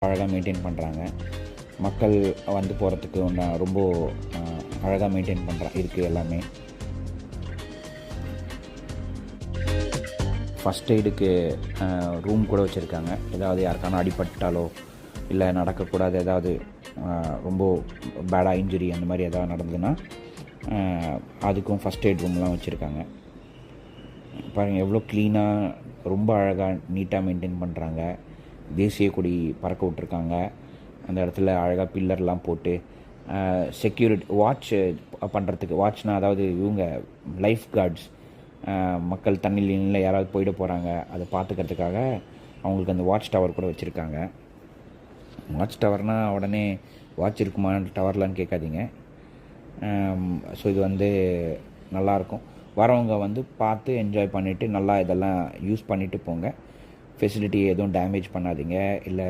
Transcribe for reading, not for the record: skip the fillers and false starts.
அழகாக மெயின்டைன் பண்ணுறாங்க. மக்கள் வந்து போகிறதுக்கு ரொம்ப அழகாக மெயின்டைன் இருக்குது எல்லாமே. ஃபஸ்ட் எய்டுக்கு ரூம் கூட வச்சுருக்காங்க. ஏதாவது யாருக்கான அடிபட்டாலோ இல்லை நடக்கக்கூடாது, ஏதாவது ரொம்ப பேடாக இன்ஜுரி அந்த மாதிரி எதாவது நடந்ததுன்னா அதுக்கும் ஃபஸ்ட் எய்ட் ரூம்லாம் வச்சுருக்காங்க. பாருங்கள் எவ்வளோ க்ளீனாக, ரொம்ப அழகாக நீட்டாக மெயின்டைன் பண்ணுறாங்க. தேசிய கொடி பறக்க விட்ருக்காங்க. அந்த இடத்துல அழகாக பில்லர்லாம் போட்டு செக்யூரிட்டி வாட்ச் பண்ணுறதுக்கு, வாட்ச்னால் அதாவது இவங்க லைஃப் கார்ட்ஸ், மக்கள் தண்ணியில் யாராவது போயிட போகிறாங்க அதை பார்த்துக்கிறதுக்காக அவங்களுக்கு அந்த வாட்ச் டவர் கூட வச்சுருக்காங்க. வாட்ச் டவர்னால் உடனே வாட்ச் இருக்குமா டவர்லான்னு கேட்காதீங்க. ஸோ இது நல்லாயிருக்கும். வரவங்க பார்த்து என்ஜாய் பண்ணிவிட்டு நல்லா இதெல்லாம் யூஸ் பண்ணிவிட்டு போங்க. ஃபெசிலிட்டி எதுவும் டேமேஜ் பண்ணாதீங்க. இல்லை